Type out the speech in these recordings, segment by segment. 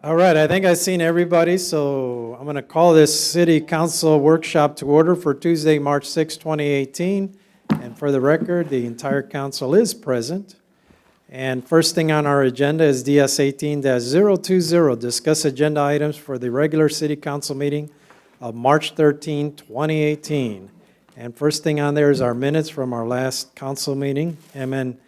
All right, I think I've seen everybody, so I'm going to call this City Council workshop to order for Tuesday, March 6, 2018. And for the record, the entire council is present. And first thing on our agenda is DS 18-020, discuss agenda items for the regular City Council meeting of March 13, 2018. And first thing on there is our minutes from our last council meeting, MN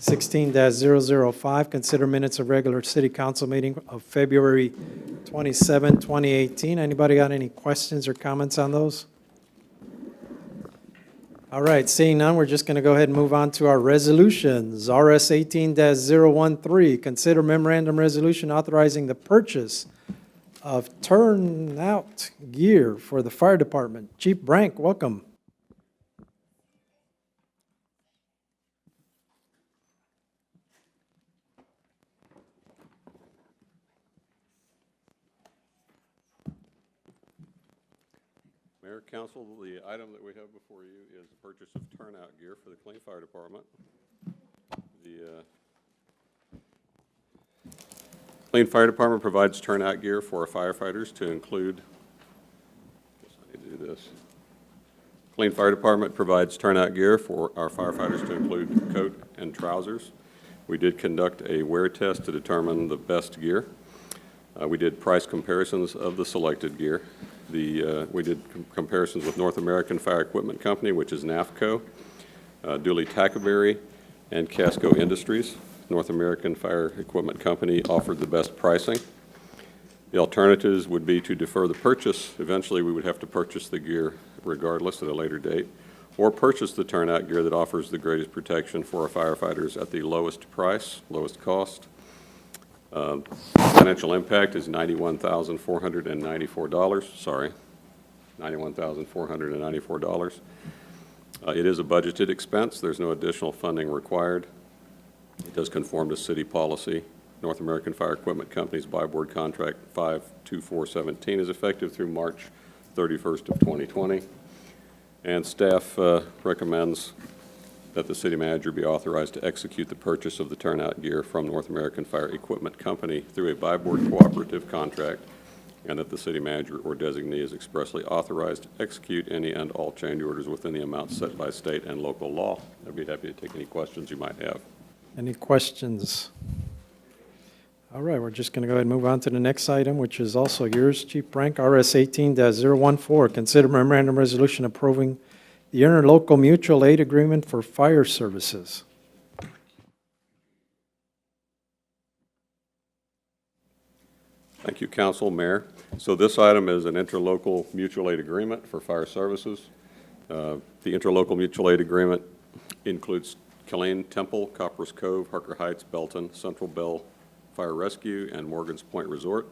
16-005, consider minutes of regular City Council meeting of February 27, 2018. Anybody got any questions or comments on those? All right, seeing none, we're just going to go ahead and move on to our resolutions. RS 18-013, consider memorandum resolution authorizing the purchase of turnout gear for the fire department. Chief Brank, welcome. Mayor, Council, the item that we have before you is the purchase of turnout gear for the Killeen Fire Department. The Killeen Fire Department provides turnout gear for our firefighters to include, I need to do this. Killeen Fire Department provides turnout gear for our firefighters to include coat and trousers. We did conduct a wear test to determine the best gear. We did price comparisons of the selected gear. We did comparisons with North American Fire Equipment Company, which is NAFCO, Dooley Tackleberry, and Casco Industries. North American Fire Equipment Company offered the best pricing. The alternatives would be to defer the purchase. Eventually, we would have to purchase the gear regardless at a later date, or purchase the turnout gear that offers the greatest protection for our firefighters at the lowest price, lowest cost. Financial impact is $91,494. Sorry, $91,494. It is a budgeted expense. There's no additional funding required. It does conform to city policy. North American Fire Equipment Company's buy board contract 52417 is effective through March 31st of 2020. And staff recommends that the city manager be authorized to execute the purchase of the turnout gear from North American Fire Equipment Company through a buy-board cooperative contract, and that the city manager or designee is expressly authorized to execute any and all change orders within the amounts set by state and local law. I'd be happy to take any questions you might have. Any questions? All right, we're just going to go ahead and move on to the next item, which is also yours, Chief Brank, RS 18-014, consider memorandum resolution approving the Interlocal Mutual Aid Agreement for Fire Services. Thank you, Council, Mayor. So this item is an Interlocal Mutual Aid Agreement for Fire Services. The Interlocal Mutual Aid Agreement includes Killeen, Temple, Copperas Cove, Harker Heights, Belton, Central Bell Fire Rescue, and Morgan's Point Resort.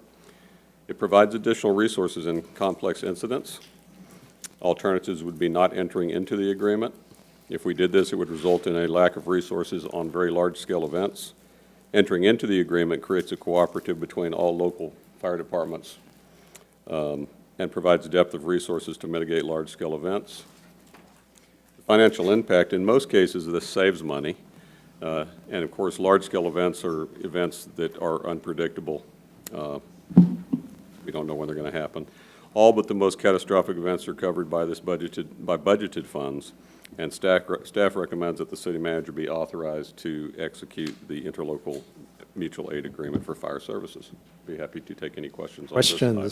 It provides additional resources in complex incidents. Alternatives would be not entering into the agreement. If we did this, it would result in a lack of resources on very large-scale events. Entering into the agreement creates a cooperative between all local fire departments and provides depth of resources to mitigate large-scale events. The financial impact, in most cases, this saves money. And, of course, large-scale events are events that are unpredictable. We don't know when they're going to happen. All but the most catastrophic events are covered by this budgeted funds, and staff recommends that the city manager be authorized to execute the Interlocal Mutual Aid Agreement for Fire Services. Be happy to take any questions on this item.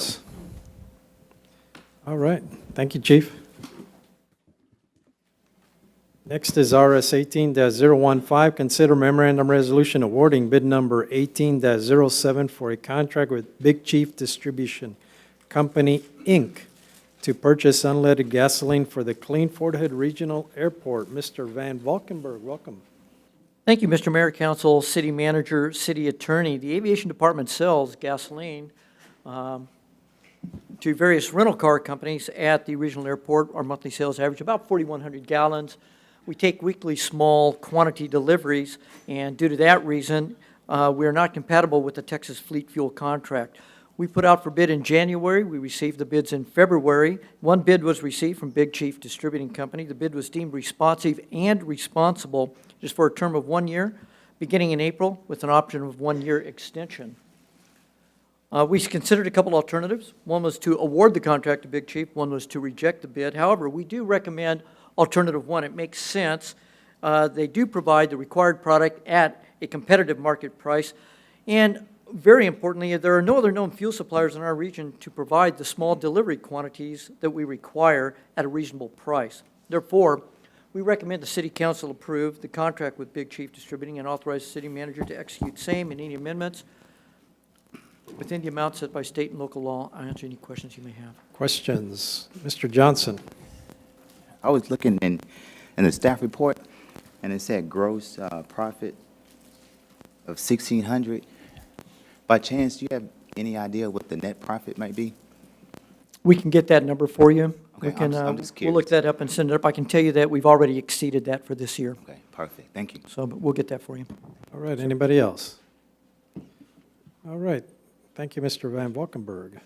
All right, thank you, Chief. Next is RS 18-015, consider memorandum resolution awarding bid number 18-07 for a contract with Big Chief Distribution Company, Inc., to purchase unleaded gasoline for the Killeen Fort Hood Regional Airport. Mr. Van Valkenburg, welcome. Thank you, Mr. Mayor, Council, City Manager, City Attorney. The Aviation Department sells gasoline to various rental car companies at the regional airport. Our monthly sales average about 4,100 gallons. We take weekly small quantity deliveries, and due to that reason, we are not compatible with the Texas Fleet Fuel contract. We put out for bid in January. We received the bids in February. One bid was received from Big Chief Distributing Company. The bid was deemed responsive and responsible just for a term of 1 year, beginning in April with an option of 1 year extension. We considered a couple alternatives. One was to award the contract to Big Chief, one was to reject the bid. However, we do recommend alternative one. It makes sense. They do provide the required product at a competitive market price. And very importantly, there are no other known fuel suppliers in our region to provide the small delivery quantities that we require at a reasonable price. Therefore, we recommend the City Council approve the contract with Big Chief Distributing and authorize the city manager to execute same and any amendments within the amount set by state and local law. I'll answer any questions you may have. Questions? Mr. Johnson? I was looking in the staff report, and it said gross profit of 1,600. By chance, do you have any idea what the net profit might be? We can get that number for you. Okay, We can, I'm just we'll look curious. that up and send it up. I can tell you that we've already exceeded that for this year. Okay, perfect. Thank you. So but we'll get that for you. All right, anybody else? All right, thank you, Mr. Van Valkenburg.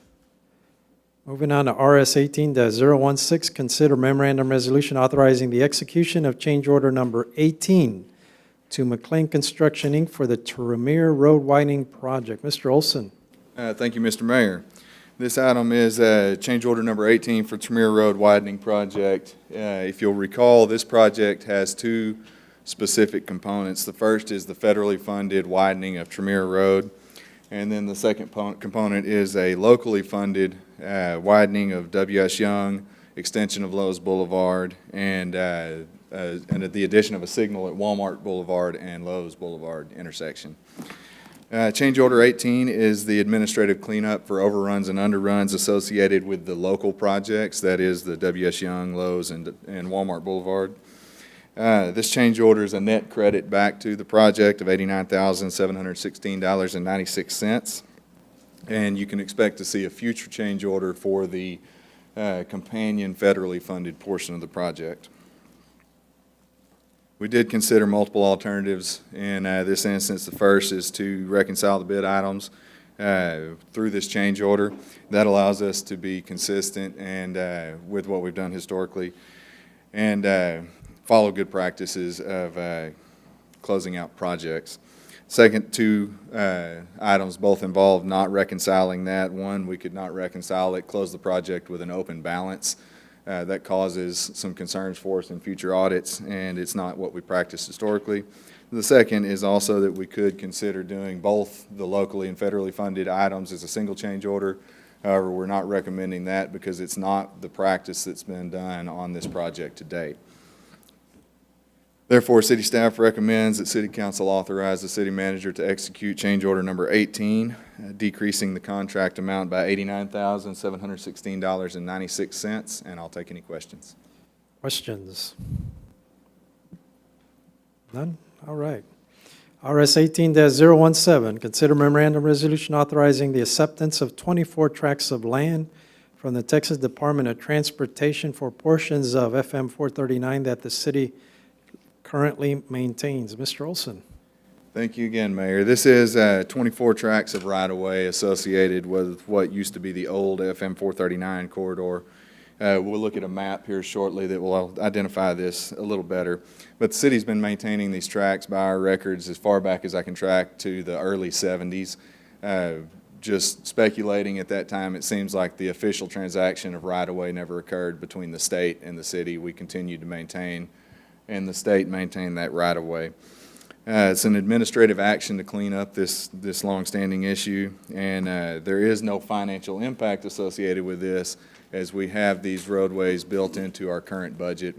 Moving on to RS 18-016, consider memorandum resolution authorizing the execution of change order number 18 to McLean Construction, Inc. for the Tremere Road Widening Project. Mr. Olson? Thank you, Mr. Mayor. This item is change order number 18 for Tremere Road Widening Project. If you'll recall, this project has two specific components. The first is the federally funded widening of Tremere Road, and then the second component is a locally funded widening of W.S. Young, extension of Lowe's Boulevard, and the addition of a signal at Walmart Boulevard and Lowe's Boulevard intersection. Change order 18 is the administrative cleanup for overruns and underruns associated with the local projects, that is the W.S. Young, Lowe's, and Walmart Boulevard. This change order is a net credit back to the project of $89,716.96, and you can expect to see a future change order for the companion federally funded portion of the project. We did consider multiple alternatives in this instance. The first is to reconcile the bid items through this change order. That allows us to be consistent and with what we've done historically and follow good practices of closing out projects. Second two items both involve not reconciling that. One, we could not reconcile it, close the project with an open balance. That causes some concerns for us in future audits, and it's not what we practice historically. The second is also that we could consider doing both the locally and federally funded items as a single change order. However, we're not recommending that because it's not the practice that's been done on this project to date. Therefore, city staff recommends that city council authorize the city manager to execute change order number 18, decreasing the contract amount by $89,716.96, and I'll take any questions. Questions? None? All right. RS 18-017, consider memorandum resolution authorizing the acceptance of 24 tracts of land from the Texas Department of Transportation for portions of FM 439 that the city currently maintains. Mr. Olson? Thank you again, Mayor. This is 24 tracts of right-of-way associated with what used to be the old FM 439 corridor. We'll look at a map here shortly that will identify this a little better. But the city's been maintaining these tracts by our records as far back as I can track to the early 70s. Just speculating at that time, it seems like the official transaction of right-of-way never occurred between the state and the city. We continued to maintain, and the state maintained that right-of-way. It's an administrative action to clean up this longstanding issue, and there is no financial impact associated with this, as we have these roadways built into our current budget,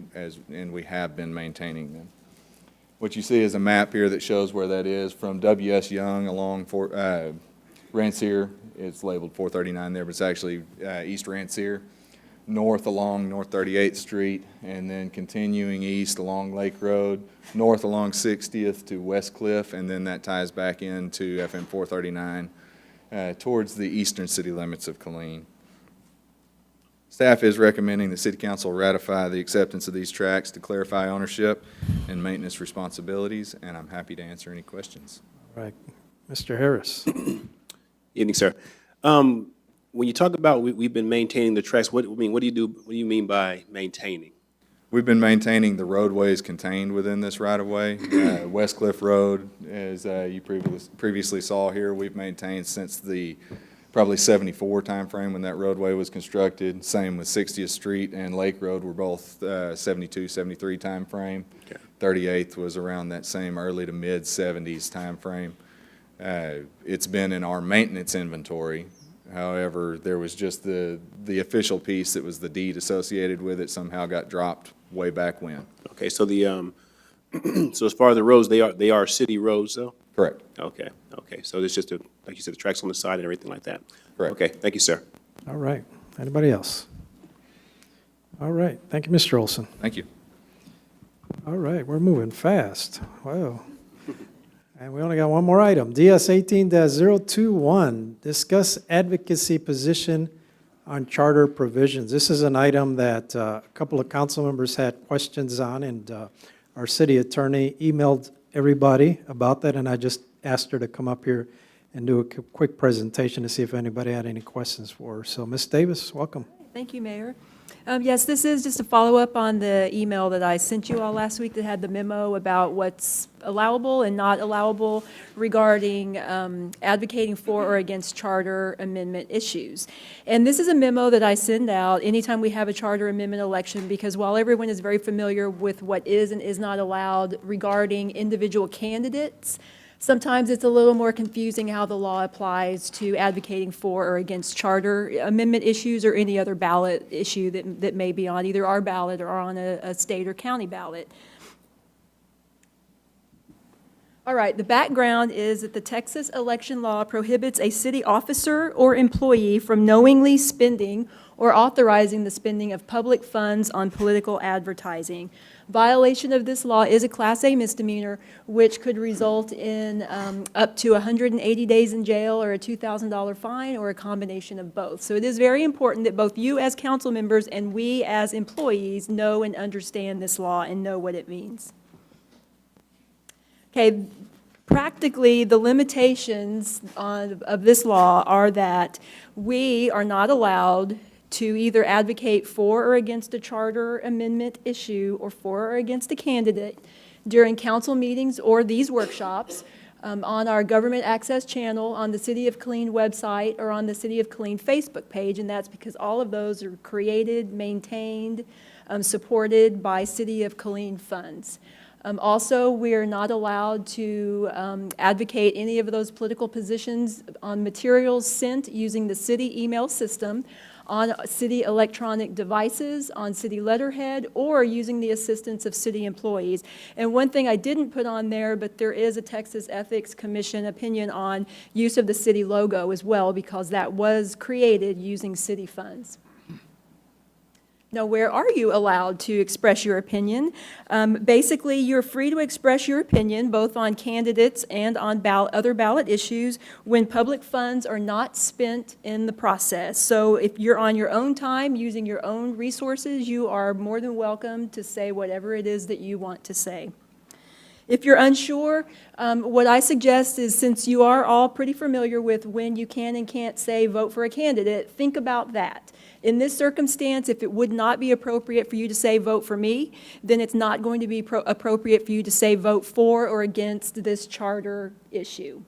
and we have been maintaining them. What you see is a map here that shows where that is from W.S. Young along Rancier. It's labeled 439 there, but it's actually East Rancier, north along North 38th Street, and then continuing east along Lake Road, north along 60th to West Cliff, and then that ties back into FM 439 towards the eastern city limits of Killeen. Staff is recommending the City Council ratify the acceptance of these tracts to clarify ownership and maintenance responsibilities, and I'm happy to answer any questions. All right. Mr. Harris? Evening, sir. When you talk about we've been maintaining the tracks, what do you mean by maintaining? We've been maintaining the roadways contained within this right-of-way. West Cliff Road, as you previously saw here, we've maintained since the probably 74 timeframe when that roadway was constructed. Same with 60th Street and Lake Road were both 72, 73 timeframe. Okay. 38th was around that same early to mid-70s timeframe. It's been in our maintenance inventory. However, there was just the official piece that was the deed associated with it somehow got dropped way back when. Okay, so the, so as far as the roads, they are city roads, though? Correct. Okay, okay, so it's just, like you said, the tracks on the side and everything like that? Correct. Okay, thank you, sir. All right. Anybody else? All right. Thank you, Mr. Olson. Thank you. All right, we're moving fast. Wow. And we only got one more item. DS 18-021, discuss advocacy position on charter provisions. This is an item that a couple of council members had questions on, and our city attorney emailed everybody about that, and I just asked her to come up here and do a quick presentation to see if anybody had any questions for her. So, Ms. Davis, welcome. Thank you, Mayor. Yes, this is just a follow-up on the email that I sent you all last week that had the memo about what's allowable and not allowable regarding advocating for or against charter amendment issues. And this is a memo that I send out anytime we have a charter amendment election, because while everyone is very familiar with what is and is not allowed regarding individual candidates, sometimes it's a little more confusing how the law applies to advocating for or against charter amendment issues or any other ballot issue that may be on either our ballot or on a state or county ballot. All right, the background is that the Texas election law prohibits a city officer or employee from knowingly spending or authorizing the spending of public funds on political advertising. Violation of this law is a Class A misdemeanor, which could result in up to 180 days in jail or a $2,000 fine or a combination of both. So it is very important that both you as council members and we as employees know and understand this law and know what it means. Okay, practically, the limitations of this law are that we are not allowed to either advocate for or against a charter amendment issue or for or against a candidate during council meetings or these workshops on our government access channel, on the City of Killeen website, or on the City of Killeen Facebook page, and that's because all of those are created, maintained, supported by City of Killeen funds. Also, we are not allowed to advocate any of those political positions on materials sent using the city email system, on city electronic devices, on city letterhead, or using the assistance of city employees. And one thing I didn't put on there, but there is a Texas Ethics Commission opinion on use of the city logo as well, because that was created using city funds. Now, where are you allowed to express your opinion? Basically, you're free to express your opinion both on candidates and on other ballot issues when public funds are not spent in the process. So if you're on your own time, using your own resources, you are more than welcome to say whatever it is that you want to say. If you're unsure, what I suggest is, since you are all pretty familiar with when you can and can't say vote for a candidate, think about that. In this circumstance, if it would not be appropriate for you to say vote for me, then it's not going to be appropriate for you to say vote for or against this charter issue.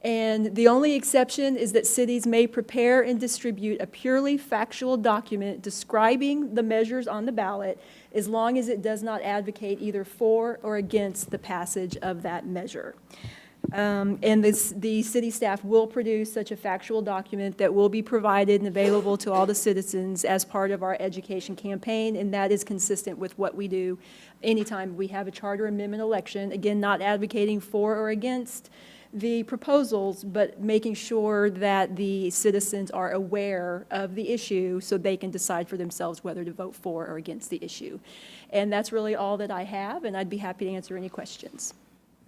And the only exception is that cities may prepare and distribute a purely factual document describing the measures on the ballot, as long as it does not advocate either for or against the passage of that measure. And the city staff will produce such a factual document that will be provided and available to all the citizens as part of our education campaign, and that is consistent with what we do anytime we have a charter amendment election. Again, not advocating for or against the proposals, but making sure that the citizens are aware of the issue so they can decide for themselves whether to vote for or against the issue. And that's really all that I have, and I'd be happy to answer any questions.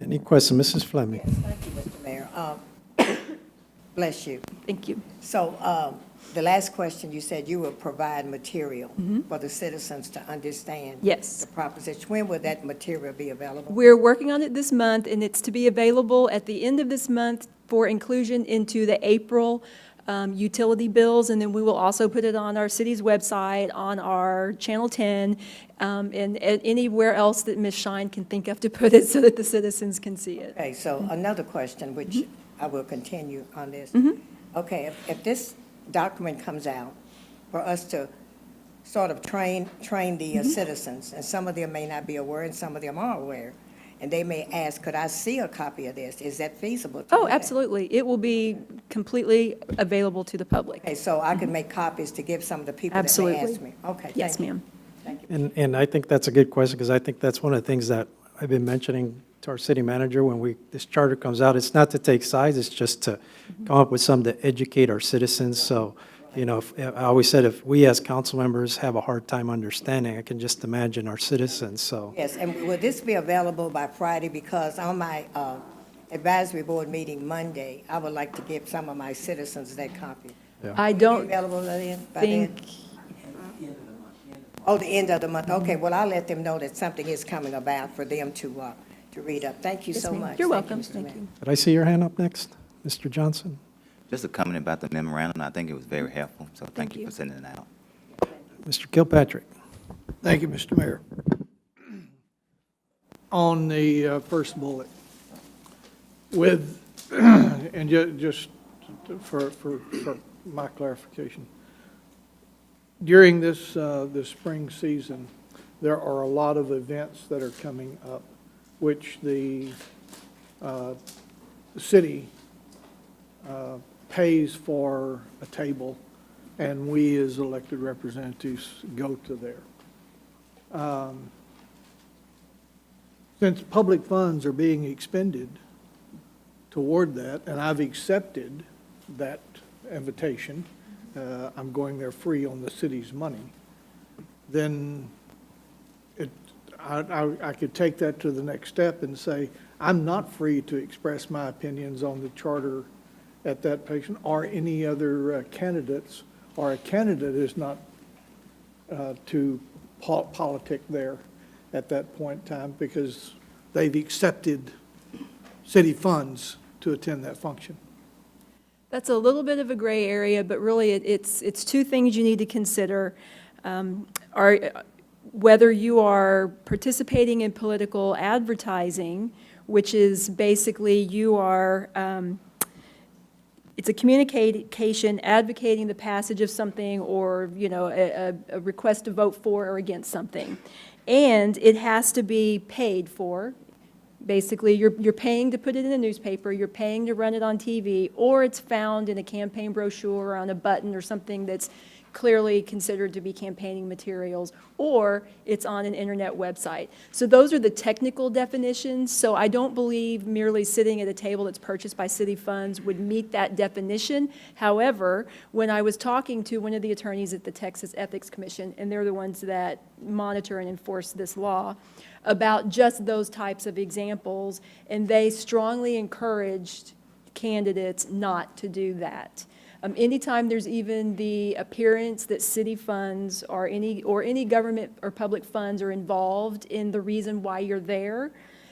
Any question, Mrs. Fleming? Thank you, Mr. Mayor. Bless you. Thank you. So the last question, you said you will provide material for the citizens to understand Yes. the proposition. When will that material be available? We're working on it this month, and it's to be available at the end of this month for inclusion into the April utility bills, and then we will also put it on our city's website, on our Channel 10, and anywhere else that Ms. Shine can think of to put it so that the citizens can see it. Okay, so another question, which I will continue on this. Okay, if this document comes out for us to sort of train the citizens, and some of them may not be aware and some of them are aware, and they may ask, could I see a copy of this? Is that feasible? to do Oh, that? absolutely. It will be completely available to the public. Okay, so I can make copies to give some of the people that may Absolutely. ask me? Okay, Yes, thank you. ma'am. Thank you. And I think that's a good question, because I think that's one of the things that I've been mentioning to our city manager when this charter comes out. It's not to take sides, it's just to come up with something to educate our citizens. So, you know, I always said, if we as council members have a hard time understanding, I can just imagine our citizens, so. Yes, and will this be available by Friday? Because on my advisory board meeting Monday, I would like to give some of my citizens that copy. I Will it be don't available by then? think, Oh, the end of the month, okay, well, I'll let them know that something is coming about for them to read up. Thank you yes, so ma'am. much. You're Thank welcome. Mr. Thank Mayor. you. Did I see your hand up next, Mr. Johnson? Just a comment about the memorandum. I think it was very helpful, so thank Thank you you. for sending it out. Mr. Kilpatrick? Thank you, Mr. Mayor. On the first bullet, with, and just for my clarification, during this spring season, there are a lot of events that are coming up, which the city pays for a table, and we as elected representatives go to there. Since public funds are being expended toward that, and I've accepted that invitation, I'm going there free on the city's money, then I could take that to the next step and say, I'm not free to express my opinions on the charter at that patient or any other candidates, or a candidate is not to politic there at that point in time because they've accepted city funds to attend that function. that's a little bit of a gray area, but really it's two things you need to consider. Whether you are participating in political advertising, which is basically you are, it's a communication advocating the passage of something or, you know, a request to vote for or against something. And it has to be paid for. Basically, you're paying to put it in a newspaper, you're paying to run it on TV, or it's found in a campaign brochure or on a button or something that's clearly considered to be campaigning materials, or it's on an internet website. So those are the technical definitions. So I don't believe merely sitting at a table that's purchased by city funds would meet that definition. However, when I was talking to one of the attorneys at the Texas Ethics Commission, and they're the ones that monitor and enforce this law, about just those types of examples, and they strongly encouraged candidates not to do that. Anytime there's even the appearance that city funds or any government or public funds are involved in the reason why you're there,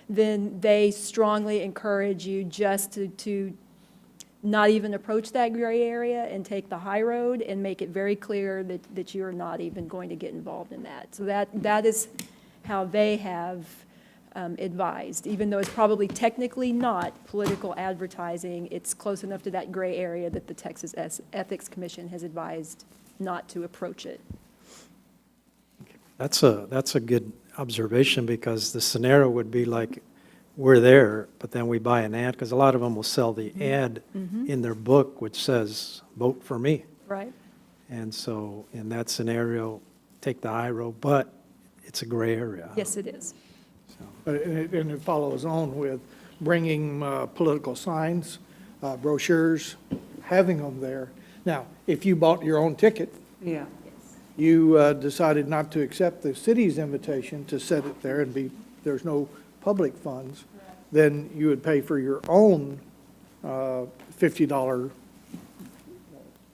then they strongly encourage you just to not even approach that gray area and take the high road and make it very clear that you're not even going to get involved in that. So that is how they have advised. Even though it's probably technically not political advertising, it's close enough to that gray area that the Texas Ethics Commission has advised not to approach it. That's a good observation, because the scenario would be like, we're there, but then we buy an ad, because a lot of them will sell the ad in their book which says, vote for me. Right. And so in that scenario, take the high road, but it's a gray area. Yes, it is. And it follows on with bringing political signs, brochures, having them there. Now, if you bought your own ticket, Yeah. you decided not to accept the city's invitation to set it there and there's no public funds, then you would pay for your own $50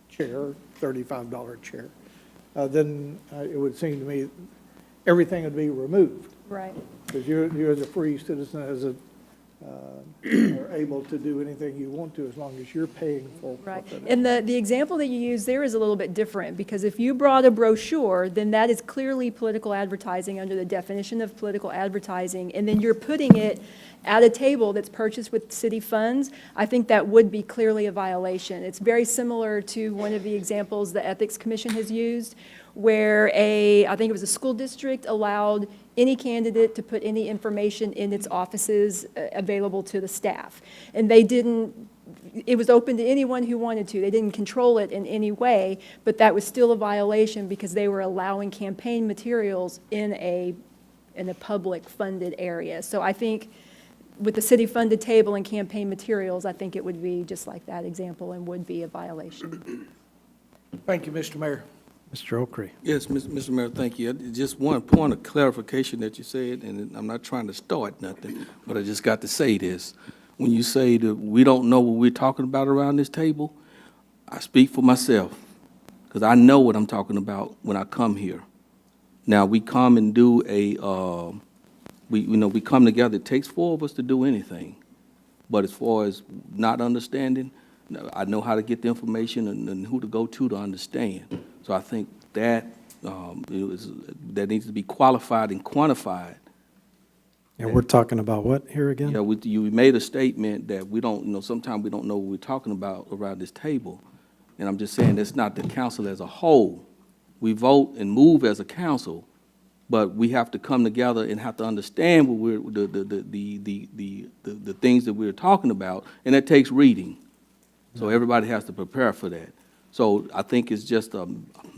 chair, $35 chair. Then it would seem to me everything would be removed. Right. Because you as a free citizen, as a are able to do anything you want to as long as you're paying for what Right. that is. And the example that you use there is a little bit different, because if you brought a brochure, then that is clearly political advertising under the definition of political advertising, and then you're putting it at a table that's purchased with city funds. I think that would be clearly a violation. It's very similar to one of the examples the Ethics Commission has used, where I think it was a school district allowed any candidate to put any information in its offices available to the staff. And they didn't, it was open to anyone who wanted to. They didn't control it in any way, but that was still a violation because they were allowing campaign materials in a public-funded area. So I think with the city-funded table and campaign materials, I think it would be just like that example and would be a violation. Thank you, Mr. Mayor. Mr. Okry. Yes, Mr. Mayor, thank you. Just one point of clarification that you said, and I'm not trying to start nothing, but I just got to say this. When you say that we don't know what we're talking about around this table, I speak for myself, because I know what I'm talking about when I come here. Now, we come and do we come together. It takes four of us to do anything. But as far as not understanding, I know how to get the information and who to go to understand. So I think that that needs to be qualified and quantified. And we're talking about what here again? Yeah, you made a statement that we don't, sometimes we don't know what we're talking about around this table. And I'm just saying that's not the council as a whole. We vote and move as a council, but we have to come together and have to understand what the things that we're talking about, and that takes reading. So everybody has to prepare for that. So I think it's just a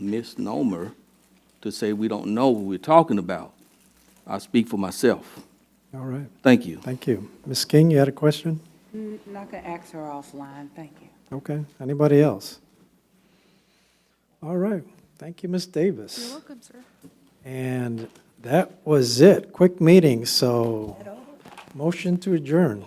misnomer to say we don't know what we're talking about. I speak for myself. All right, Thank you. thank you. Ms. King, you had a question? I could ask her offline, thank you. Okay, anybody else? All right, thank you, Ms. Davis. You're welcome, sir. And that was it, quick meeting, so motion to adjourn.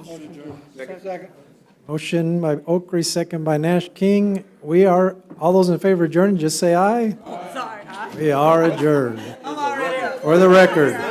Motion by Okry, second by Nash King. We are, all those in favor of adjourn, just say aye. Sorry, aye. We are adjourned. I'm already up. For the record.